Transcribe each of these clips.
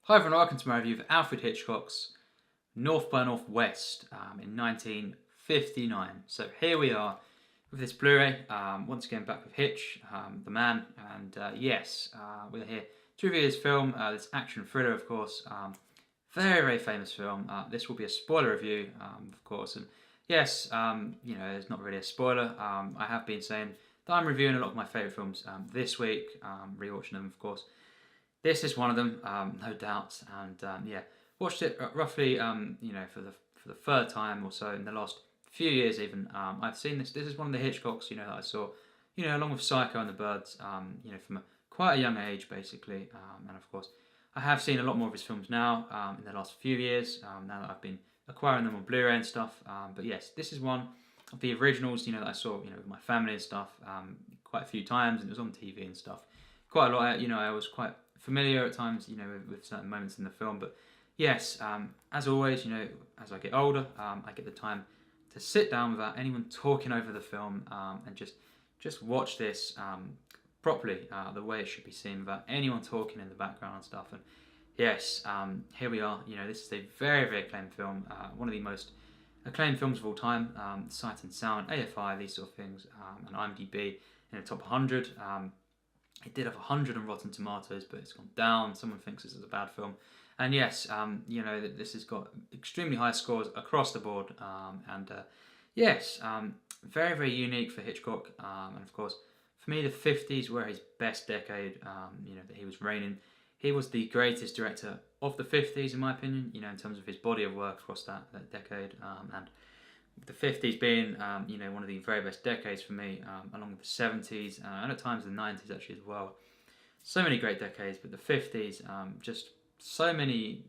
Hi everyone, welcome to my review of Alfred Hitchcock's North by Northwest in 1959. So here we are with this Blu-ray, once again back with Hitch, the man, and we're here to review this film, this action thriller of course, very very famous film. This will be a spoiler review of course, and yes, it's not really a spoiler. I have been saying that I'm reviewing a lot of my favourite films this week, rewatching them of course. This is one of them, no doubt, and watched it roughly, for the third time or so in the last few years. Even I've seen this. This is one of the Hitchcocks, that I saw, along with Psycho and the Birds, from quite a young age, basically, and of course, I have seen a lot more of his films now in the last few years. Now that I've been acquiring them on Blu-ray and stuff, but yes, this is one of the originals, that I saw, with my family and stuff, quite a few times, and it was on TV and stuff. Quite a lot, I was quite familiar at times, with certain moments in the film. But yes, as always, as I get older, I get the time to sit down without anyone talking over the film and just watch this properly, the way it should be seen, without anyone talking in the background and stuff. And yes, here we are. This is a very very acclaimed film, one of the most acclaimed films of all time. Sight and Sound, AFI, these sort of things, and IMDb in the top 100. It did have 100 on Rotten Tomatoes, but it's gone down. Someone thinks this is a bad film. And yes, this has got extremely high scores across the board. Very, very unique for Hitchcock. And of course, for me, the 50s were his best decade, that he was reigning. He was the greatest director of the 50s, in my opinion, in terms of his body of work across that decade. And the 50s being, one of the very best decades for me, along with the 70s and at times the 90s actually as well. So many great decades, but the 50s, just so many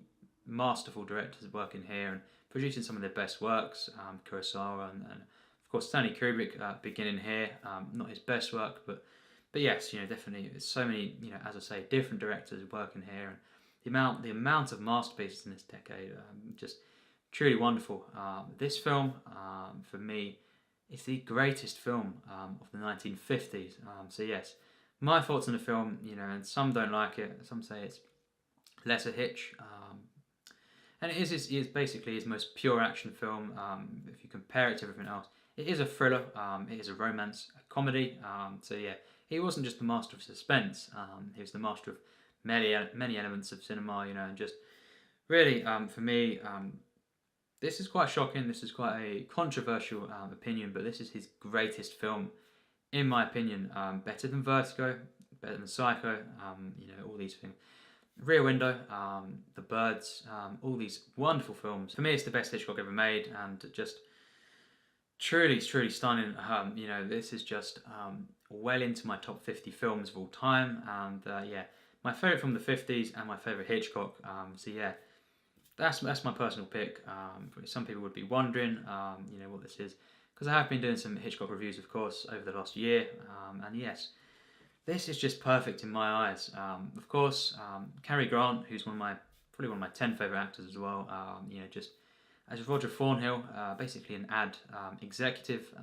masterful directors working here and producing some of their best works. Kurosawa and of course Stanley Kubrick beginning here. Not his best work, but yes, definitely it's so many, as I say, different directors working here, and the amount of masterpieces in this decade, just truly wonderful. This film, for me, is the greatest film of the 1950s. So yes, my thoughts on the film, and some don't like it. Some say it's lesser Hitch, and it is basically his most pure action film. If you compare it to everything else, it is a thriller. It is a romance, a comedy. So yeah, he wasn't just the master of suspense. He was the master of many elements of cinema. And just really, for me. This is quite shocking. This is quite a controversial opinion, but this is his greatest film, in my opinion. Better than Vertigo, better than Psycho. All these things. Rear Window, The Birds, all these wonderful films. For me, it's the best Hitchcock ever made, and just truly stunning. This is just well into my top 50 films of all time, and my favorite from the 50s and my favorite Hitchcock. That's my personal pick. Some people would be wondering, what this is, because I have been doing some Hitchcock reviews, of course, over the last year, and yes, this is just perfect in my eyes. Of course, Cary Grant, who's probably one of my 10 favourite actors as well. Just as Roger Thornhill, basically an ad executive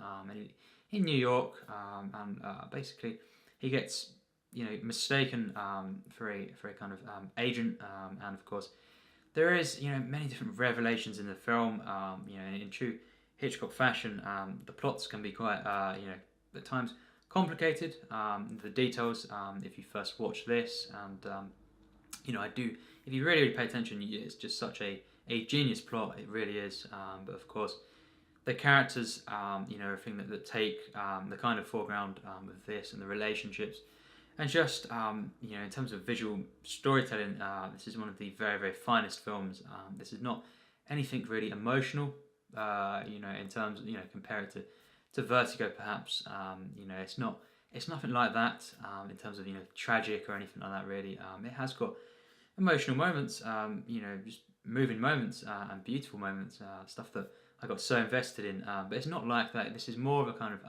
in New York, and basically he gets mistaken for a kind of agent, and of course. There is, many different revelations in the film. In true Hitchcock fashion, the plots can be quite, at times complicated. The details, if you first watch this, and if you really pay attention, it's just such a genius plot. It really is. But of course, the characters, everything that take the kind of foreground with this, and the relationships. And just, in terms of visual storytelling, this is one of the very, very finest films. This is not anything really emotional, in terms of, compare it to Vertigo perhaps. It's nothing like that in terms of, tragic or anything like that really. It has got emotional moments, just moving moments and beautiful moments, stuff that I got so invested in. But it's not like that. This is more of a kind of...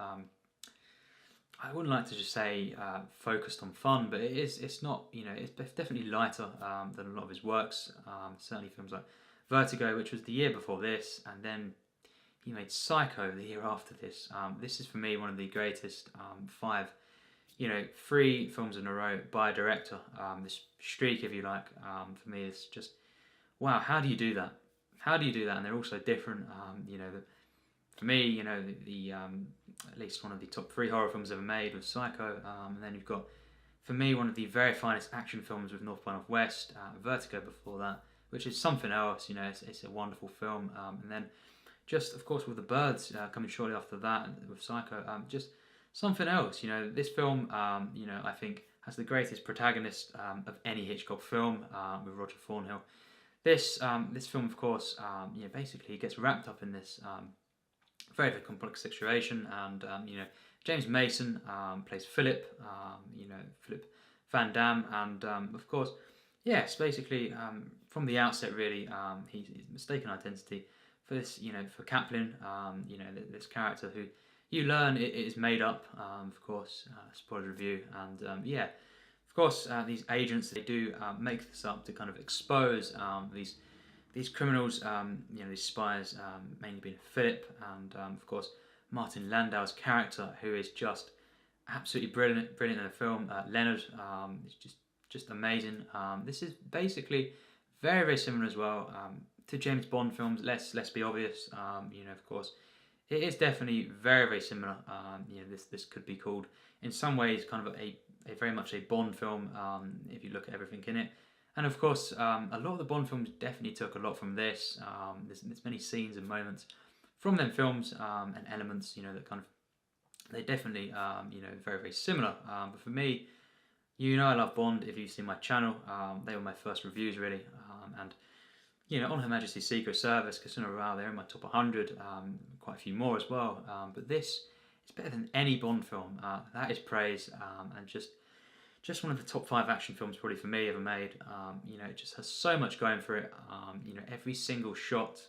I wouldn't like to just say focused on fun, but it's not, it's definitely lighter than a lot of his works. Certainly films like Vertigo, which was the year before this, and then he made Psycho the year after this. This is for me one of the greatest 5 you know, 3 films in a row by a director. This streak, if you like, for me is just wow. How do you do that? How do you do that? And they're all so different. You know, for me, you know, the at least one of the top 3 horror films ever made was Psycho. And then you've got, for me, one of the very finest action films with North by Northwest, Vertigo before that, which is something else. You know, it's a wonderful film. And then just, of course, with The Birds coming shortly after that with Psycho, just something else. You know, this film, you know, I think has the greatest protagonist of any Hitchcock film with Roger Thornhill. This film, of course, you know, basically gets wrapped up in this very, very complex situation, and you know, James Mason plays Philip, you know, Philip Van Damme, and of course, yes, basically from the outset, really, he's mistaken identity for this, you know, for Kaplan, you know, this character who you learn it is made up, of course, spoiler review, and yeah, of course, these agents, they do make this up to kind of expose these criminals, you know, these spies, mainly being Philip, and of course Martin Landau's character, who is just absolutely brilliant in the film. Leonard is just amazing. This is basically very, very similar as well to James Bond films. Let's be obvious. You know, of course, it is definitely very, very similar. You know, this could be called in some ways kind of a very much a Bond film if you look at everything in it. And of course, a lot of the Bond films definitely took a lot from this. There's many scenes and moments from them films and elements, you know, that kind of, they definitely, you know, very, very similar. But for me, you know, I love Bond. If you've seen my channel, they were my first reviews, really. And, you know, On Her Majesty's Secret Service, Casino Royale, they're in my top 100, quite a few more as well. But this is better than any Bond film. That is praise, and just one of the top 5 action films probably for me ever made. You know, it just has so much going for it. You know, every single shot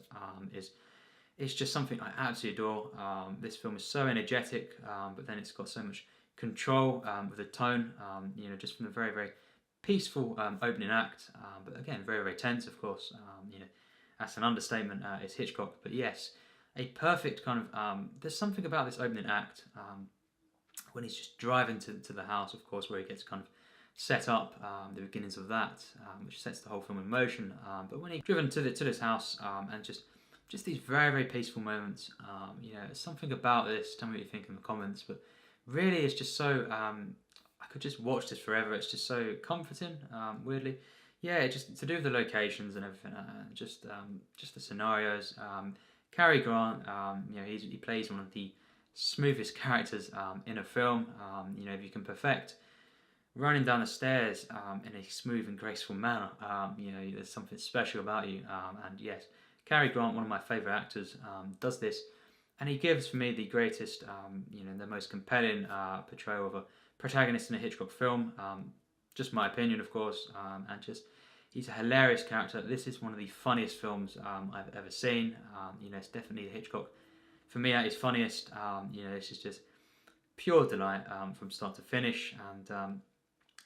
is just something I absolutely adore. This film is so energetic, but then it's got so much control with the tone. You know, just from the very, very peaceful opening act, but again, very, very tense, of course. You know, that's an understatement. It's Hitchcock, but yes, a perfect kind of. There's something about this opening act. When he's just driving to the house, of course, where he gets kind of set up, the beginnings of that, which sets the whole film in motion. But when he's driven to this house, and just these very, very peaceful moments, you know, something about this. Tell me what you think in the comments. But really, it's just so. I could just watch this forever. It's just so comforting. Weirdly, yeah, just to do with the locations and everything, just the scenarios. Cary Grant, you know, he plays one of the smoothest characters in a film. You know, if you can perfect running down the stairs in a smooth and graceful manner, you know, there's something special about you. And yes, Cary Grant, one of my favourite actors, does this, and he gives for me the greatest, you know, the most compelling portrayal of a protagonist in a Hitchcock film. Just my opinion, of course, and just he's a hilarious character. This is one of the funniest films I've ever seen. You know, it's definitely Hitchcock. For me, at its funniest, you know, this is just pure delight from start to finish, and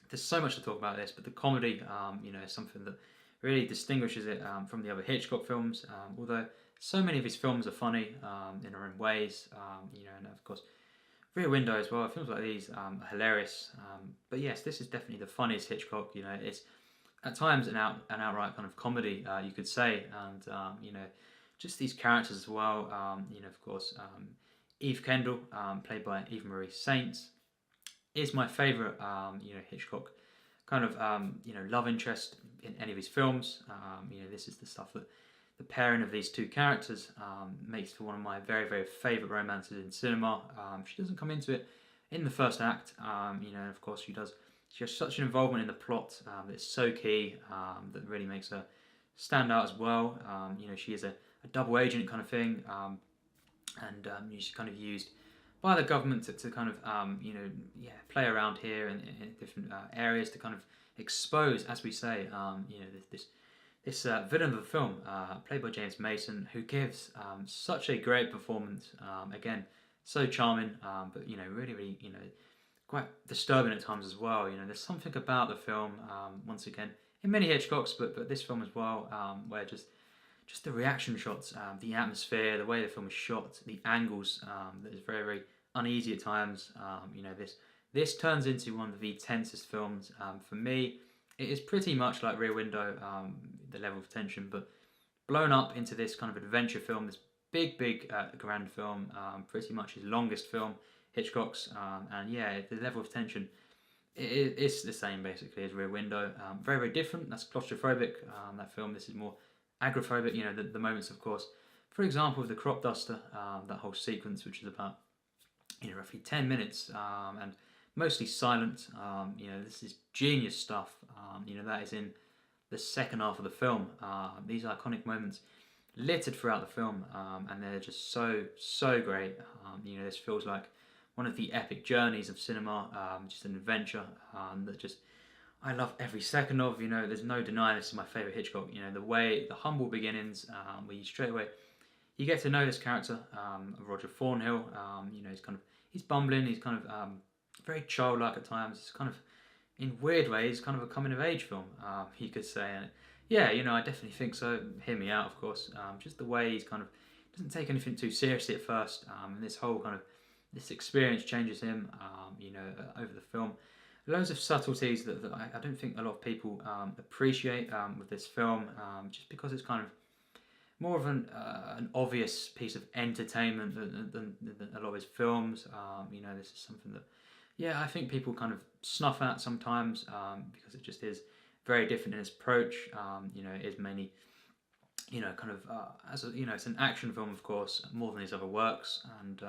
there's so much to talk about this, but the comedy, you know, is something that really distinguishes it from the other Hitchcock films, although so many of his films are funny in their own ways, you know, and of course, Rear Window as well, films like these are hilarious, but yes, this is definitely the funniest Hitchcock. You know, it's at times an outright kind of comedy, you could say, and you know, just these characters as well. You know, of course, Eve Kendall, played by Eva Marie Saint, is my favourite. You know, Hitchcock kind of you know, love interest in any of his films. You know, this is the stuff that the pairing of these two characters makes for one of my very, very favourite romances in cinema. She doesn't come into it in the first act. You know, and of course she does. She has such an involvement in the plot that's so key, that really makes her stand out as well. You know, she is a double agent kind of thing, and she's kind of used by the government to kind of you know, yeah, play around here in different areas to kind of expose, as we say, you know, this villain of the film, played by James Mason, who gives such a great performance. Again, so charming, but you know, really, really, you know, quite disturbing at times as well. You know, there's something about the film, once again, in many Hitchcocks, but this film as well, where just the reaction shots, the atmosphere, the way the film is shot, the angles, that is very, very uneasy at times. You know, This turns into one of the tensest films. For me, it is pretty much like Rear Window, the level of tension, but blown up into this kind of adventure film, this big, grand film, pretty much his longest film, Hitchcock's, and yeah, the level of tension it's the same basically as Rear Window. Very different. That's claustrophobic. That film. This is more agoraphobic. You know, the moments, of course. For example, with the crop duster, that whole sequence, which is about roughly 10 minutes, and mostly silent. This is genius stuff. That is in the second half of the film. These iconic moments littered throughout the film, and they're just so great. This feels like one of the epic journeys of cinema, just an adventure that just I love every second of. There's no denying this is my favourite Hitchcock. The humble beginnings, where you straight away you get to know this character, Roger Thornhill. He's bumbling. He's kind of very childlike at times. It's kind of in weird ways, kind of a coming of age film, you could say. And yeah, I definitely think so. Hear me out, of course. Just the way he's kind of doesn't take anything too seriously at first, and this whole kind of this experience changes him, over the film. Loads of subtleties that I don't think a lot of people appreciate with this film, just because it's kind of more of an obvious piece of entertainment than a lot of his films. This is something that, yeah, I think people kind of snuff at sometimes, because it just is very different in its approach. It is mainly it's an action film, of course, more than his other works. And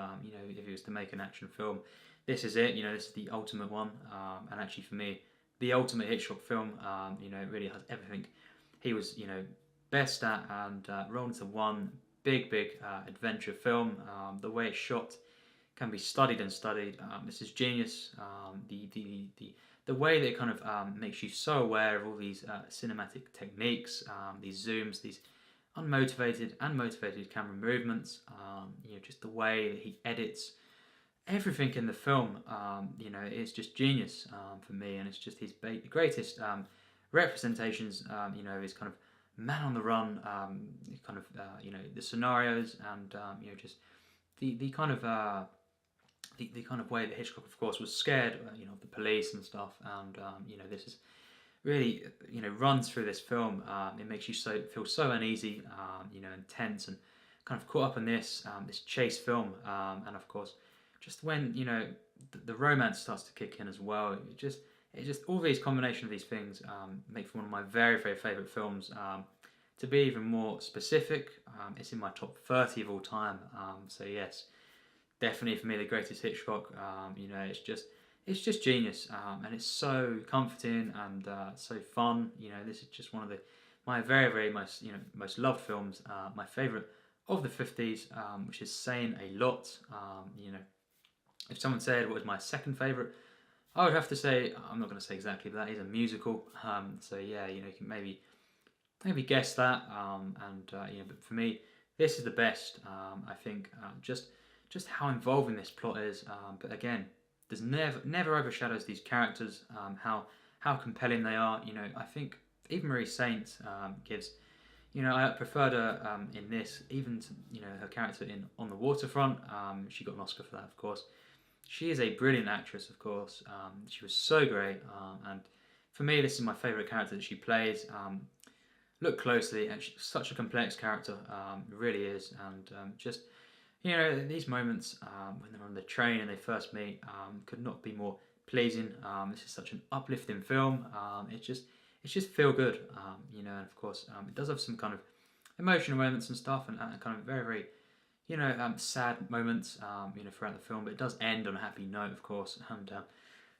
if he was to make an action film, this is it. This is the ultimate one. And actually, for me, the ultimate Hitchcock film. It really has everything he was, best at, and rolled into one big adventure film. The way it's shot can be studied and studied. This is genius. The way that it kind of makes you so aware of all these cinematic techniques, these zooms, these unmotivated and motivated camera movements, just the way that he edits everything in the film, it's just genius for me, and it's just his greatest representations, his kind of man on the run, the scenarios, and just the kind of the kind of way that Hitchcock, of course, was scared, of the police and stuff, and this is really, runs through this film. It makes you feel so uneasy, and tense, and kind of caught up in this chase film, and of course, just when the romance starts to kick in as well. It just all these combination of these things make for one of my very favorite films. To be even more specific, it's in my top 30 of all time. So yes, definitely for me the greatest Hitchcock. It's just genius, and it's so comforting and so fun. This is just one of my very most loved films. My favourite of the 50s, which is saying a lot. If someone said what was my second favourite, I would have to say, I'm not going to say exactly, but that is a musical. So yeah, you can maybe guess that. But for me, this is the best. I think just how involving this plot is. But again, there's never overshadows these characters. How compelling they are. I think even Marie Saint gives. I preferred her in this, even to her character in On the Waterfront. She got an Oscar for that, of course. She is a brilliant actress, of course. She was so great, and for me, this is my favourite character that she plays. Look closely, and she's such a complex character, it really is, and just these moments when they're on the train and they first meet could not be more pleasing. This is such an uplifting film. It's just feel good, and of course it does have some kind of emotional moments and stuff, and kind of very sad moments, throughout the film. But it does end on a happy note, of course, and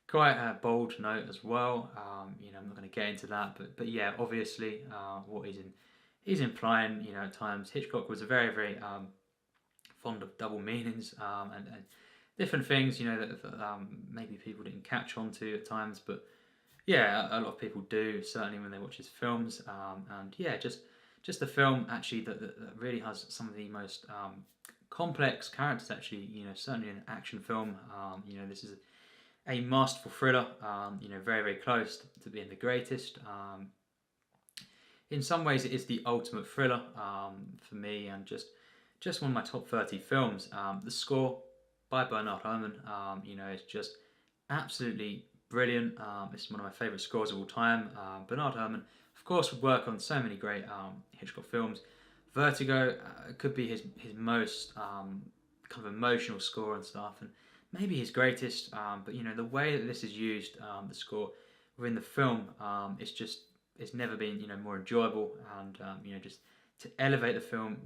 quite a bold note as well. I'm not going to get into that, but yeah, obviously, what he's implying, at times Hitchcock was a very fond of double meanings, and different things, that maybe people didn't catch on to at times, but yeah, a lot of people do, certainly when they watch his films, and yeah, just the film actually that really has some of the most complex characters, actually, certainly in an action film. This is a masterful thriller, very close to being the greatest. In some ways it is the ultimate thriller for me, and just one of my top 30 films. The score by Bernard Herrmann, it's just absolutely brilliant. It's one of my favourite scores of all time. Bernard Herrmann, of course, would work on so many great Hitchcock films. Vertigo could be his most kind of emotional score and stuff, and maybe his greatest. But the way that this is used, the score within the film, it's never been more enjoyable, and just to elevate the film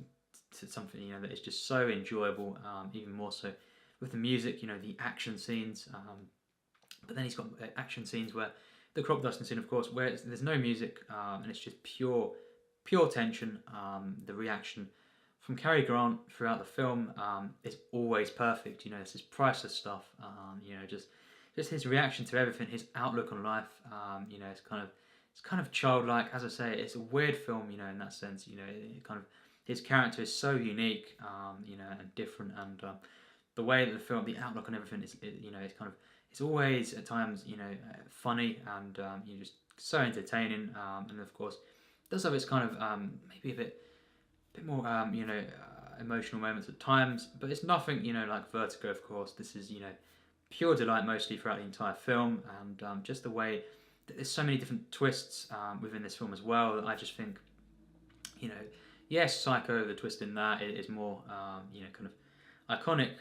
to something that is just so enjoyable. Even more so with the music, the action scenes. But then he's got action scenes where the crop dusting scene, of course, where there's no music, and it's just pure tension. The reaction from Cary Grant throughout the film is always perfect. This is priceless stuff. Just his reaction to everything, his outlook on life. It's kind of childlike. As I say, it's a weird film. In that sense. His character is so unique. And different, and the way that the film, the outlook on everything is, it's always at times, funny, and just so entertaining, and of course, it does have its kind of maybe a bit more, emotional moments at times, but it's nothing, like Vertigo. Of course, this is, pure delight mostly throughout the entire film, and just the way that there's so many different twists within this film as well. That I just think, yes, Psycho, the twist in that is more, kind of iconic,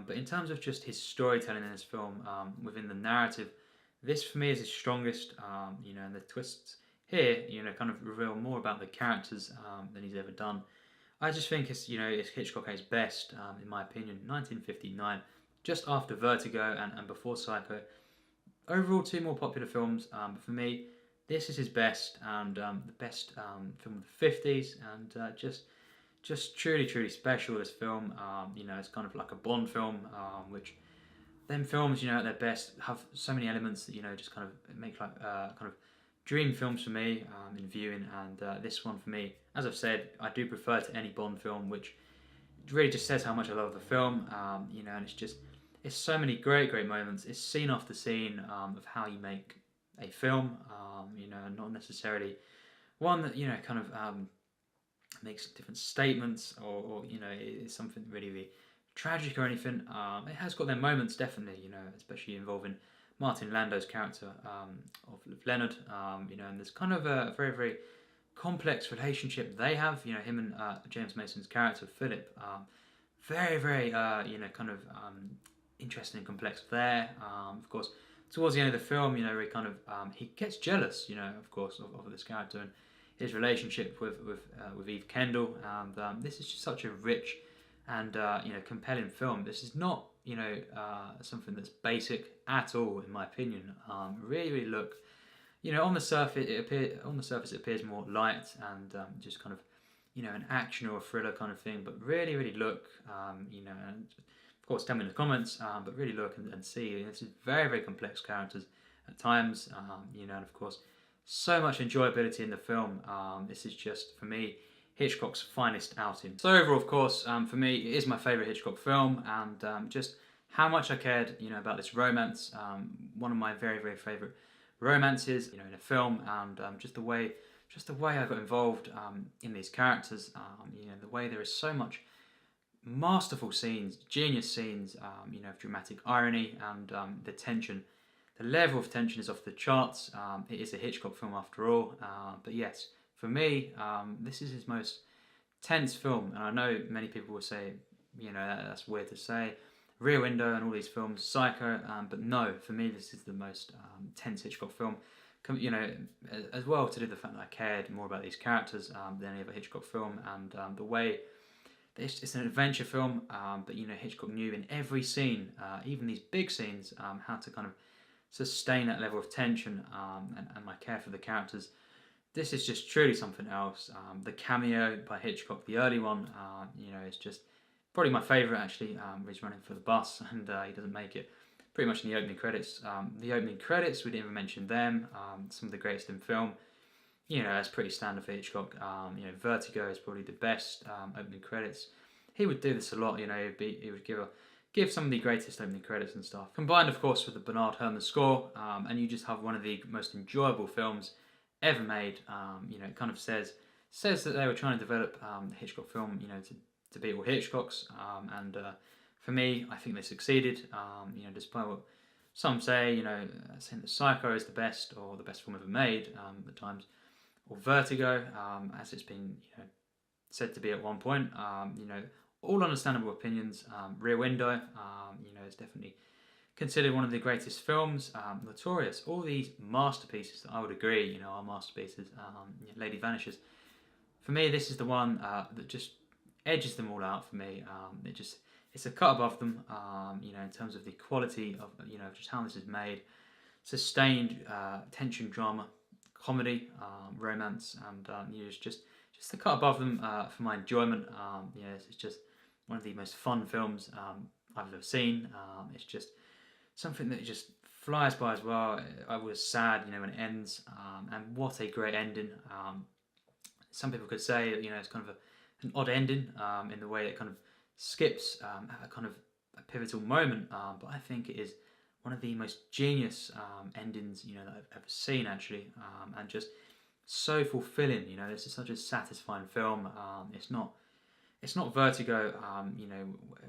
but in terms of just his storytelling in this film, within the narrative, this for me is his strongest, and the twists here, kind of reveal more about the characters than he's ever done. I just think it's Hitchcock at his best, in my opinion. 1959, just after Vertigo and before Psycho. Overall, two more popular films, but for me, this is his best, and the best film of the 50s, and just truly special. This film, it's kind of like a Bond film, which them films, at their best, have so many elements that just kind of make like kind of dream films for me in viewing. And this one for me, as I've said, I do prefer to any Bond film, which really just says how much I love the film. And it's so many great moments. It's scene after scene of how you make a film, and not necessarily one that kind of makes different statements, or is something really tragic or anything. It has got their moments, definitely, especially involving Martin Landau's character of Leonard, and there's kind of a very complex relationship they have, him and James Mason's character Philip, very kind of interesting and complex there. Of course, towards the end of the film, he kind of he gets jealous, of course, of this character and his relationship with Eve Kendall, and this is just such a rich and compelling film. This is not something that's basic at all, in my opinion. Really look, on the surface it appears more light and just kind of an action or a thriller kind of thing, but really look, and of course tell me in the comments, but really look and see. This is very complex characters at times, and of course so much enjoyability in the film. This is just, for me, Hitchcock's finest outing. So overall, of course, for me, it is my favourite Hitchcock film, and just how much I cared, about this romance. One of my very favourite romances, in a film, and just the way I got involved in these characters. The way there is so much masterful scenes, genius scenes, of dramatic irony, and the tension. The level of tension is off the charts. It is a Hitchcock film after all, but yes, for me, this is his most tense film, and I know many people will say, that's weird to say, Rear Window and all these films, Psycho, but no, for me this is the most tense Hitchcock film. As well, to do the fact that I cared more about these characters than any other Hitchcock film, and the way it's an adventure film, but Hitchcock knew in every scene, even these big scenes, how to kind of sustain that level of tension, and my care for the characters. This is just truly something else. The cameo by Hitchcock, the early one, is just probably my favourite actually. He's running for the bus and he doesn't make it. Pretty much in the opening credits. The opening credits, we didn't even mention them. Some of the greatest in film. That's pretty standard for Hitchcock. Vertigo is probably the best opening credits. He would do this a lot. He would give some of the greatest opening credits and stuff. Combined, of course, with the Bernard Herrmann score, and you just have one of the most enjoyable films ever made. It kind of says that they were trying to develop the Hitchcock film, to beat all Hitchcocks, and for me, I think they succeeded. Despite what Some say, saying that Psycho is the best or the best film ever made at times, or Vertigo, as it's been said to be at one point. All understandable opinions. Rear Window, is definitely considered one of the greatest films. Notorious, all these masterpieces that I would agree, are masterpieces. Lady Vanishes. For me, this is the one that just edges them all out for me. It's a cut above them, in terms of the quality of, just how this is made. Sustained tension, drama, comedy, romance, and it's just the cut above them for my enjoyment. It's just one of the most fun films I've ever seen. It's just something that just flies by as well. I was sad, when it ends, and what a great ending. Some people could say, it's kind of an odd ending in the way it kind of skips at a kind of a pivotal moment, but I think it is one of the most genius endings that I've ever seen, actually, and just so fulfilling. This is such a satisfying film. It's not Vertigo.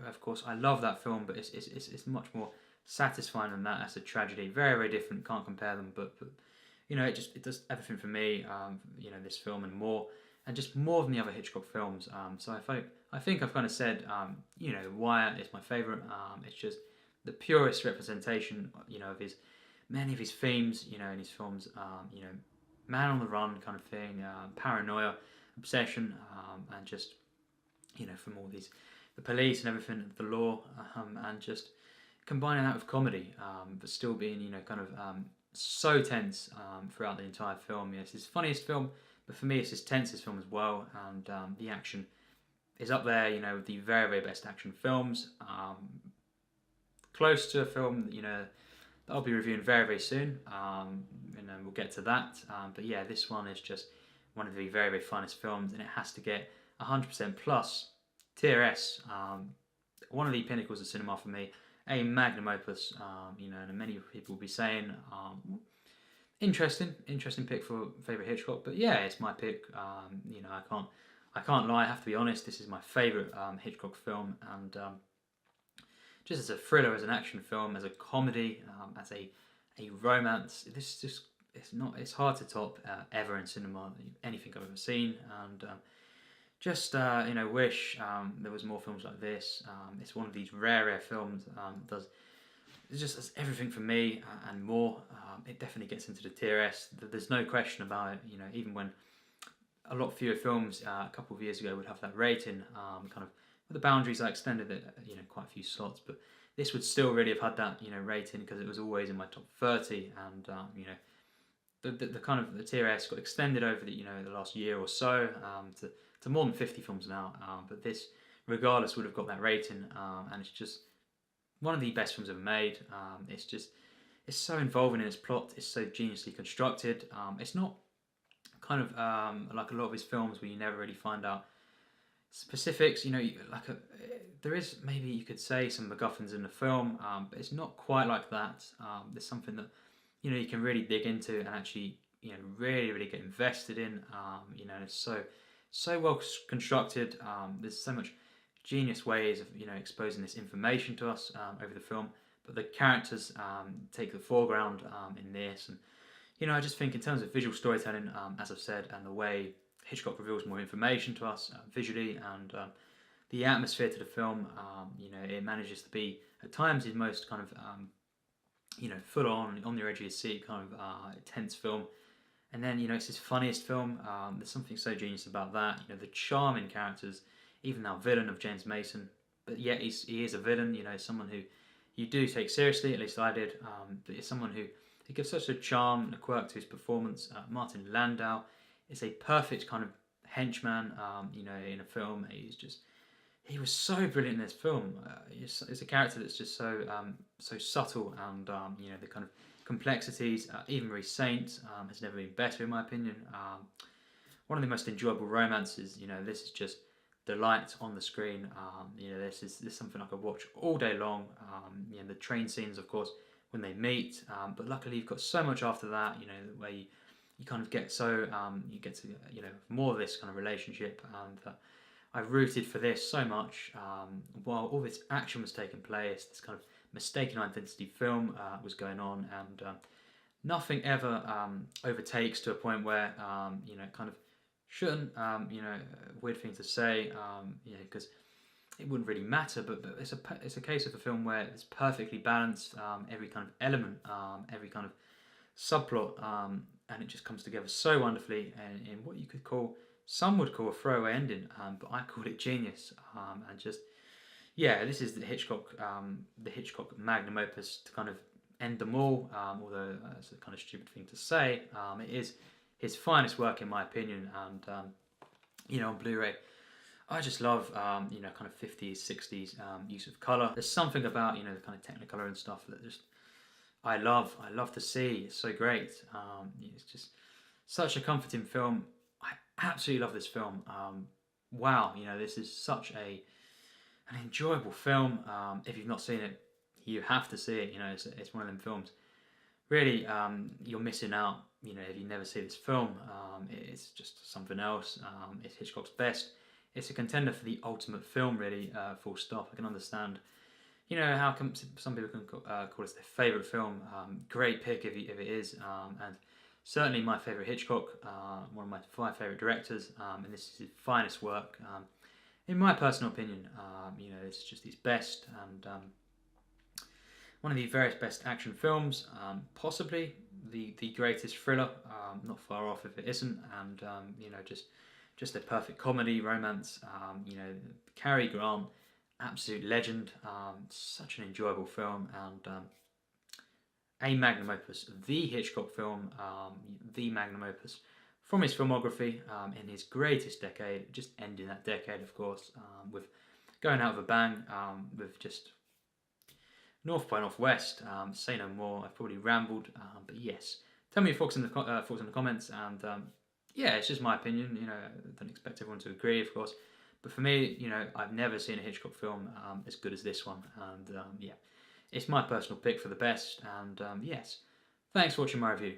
Of course, I love that film, but it's much more satisfying than that. As a tragedy, very very different. Can't compare them, but it does everything for me. This film and more. And just more than the other Hitchcock films. So I think I've kind of said, why it's my favourite. It's just the purest representation, of many of his themes, in his films. Man on the run kind of thing, paranoia, obsession, and just, from all the police and everything, the law, and just combining that with comedy, but still being, kind of so tense throughout the entire film. It's his funniest film. But for me, it's his tensest film as well, and the action is up there, with the very, very best action films. Close to a film, that I'll be reviewing very, very soon, and then we'll get to that. But yeah, this one is just one of the very, very finest films, and it has to get 100% plus. TRS, one of the pinnacles of cinema for me, a magnum opus, and many people will be saying, Interesting pick for favourite Hitchcock, but yeah, it's my pick. I can't lie. I have to be honest. This is my favourite Hitchcock film, and just as a thriller, as an action film, as a comedy, as a romance, this is just it's hard to top ever in cinema. Anything I've ever seen, and wish there was more films like this. It's one of these rare films that does everything for me and more. It definitely gets into the TRS. There's no question about it. Even when a lot fewer films a couple of years ago would have that rating, kind of with the boundaries, I extended it, quite a few slots, but this would still really have had that, rating because it was always in my top 30, and the kind of the TRS got extended over the the last year or so to more than 50 films now. But this, regardless, would have got that rating, and it's just one of the best films ever made. It's so involving in its plot. It's so geniusly constructed. It's not kind of like a lot of his films where you never really find out specifics. There is, maybe you could say, some MacGuffins in the film, but it's not quite like that. There's something that you can really dig into and actually really really get invested in. And it's so well constructed. There's so much genius ways of exposing this information to us over the film, but the characters take the foreground in this, and I just think in terms of visual storytelling, as I've said, and the way Hitchcock reveals more information to us visually, and the atmosphere to the film, it manages to be at times his most kind of full on the edge of your seat kind of tense film. And then it's his funniest film. There's something so genius about that. The charming characters, even our villain of James Mason, but yet he is a villain. Someone who you do take seriously. At least I did. But it's someone who gives such a charm and a quirk to his performance. Martin Landau is a perfect kind of henchman. In a film, he was so brilliant in this film. It's a character that's just so subtle, and the kind of complexities. Even Marie Saint has never been better, in my opinion. One of the most enjoyable romances. This is just delight on the screen. This is something I could watch all day long. The train scenes, of course, when they meet. But luckily, you've got so much after that. Where you kind of get you get to more of this kind of relationship, and I rooted for this so much while all this action was taking place. This kind of mistaken identity film was going on, and nothing ever overtakes to a point where it kind of shouldn't. Weird thing to say, because it wouldn't really matter, but it's a case of a film where it's perfectly balanced, every kind of element, every kind of subplot, and it just comes together so wonderfully, and in what you could call, some would call a throwaway ending, but I call it genius, and just, yeah, this is the Hitchcock magnum opus to kind of end them all, although it's a kind of stupid thing to say. It is his finest work in my opinion, and on Blu-ray, I just love kind of 50s, 60s use of colour. There's something about the kind of Technicolor and stuff that just I love to see. It's so great. It's just such a comforting film. I absolutely love this film. Wow, this is such an enjoyable film. If you've not seen it, you have to see it. It's one of them films. Really, you're missing out. If you never see this film, it's just something else. It's Hitchcock's best. It's a contender for the ultimate film, really. Full stop. I can understand. How come some people can call this their favourite film? Great pick if it is, and certainly my favourite Hitchcock. One of my 5 favourite directors, and this is his finest work. In my personal opinion, it's just his best, and one of the various best action films, possibly the greatest thriller, not far off if it isn't, and just a perfect comedy, romance. Cary Grant, absolute legend, such an enjoyable film, and a magnum opus, the Hitchcock film, the magnum opus from his filmography, in his greatest decade, just ending that decade, of course, with going out with a bang, with just North by Northwest. Say no more. I've probably rambled, but yes. Tell me your thoughts in the comments, and yeah, it's just my opinion. I don't expect everyone to agree, of course, but for me, I've never seen a Hitchcock film as good as this one, and yeah, it's my personal pick for the best. And yes, thanks for watching my review.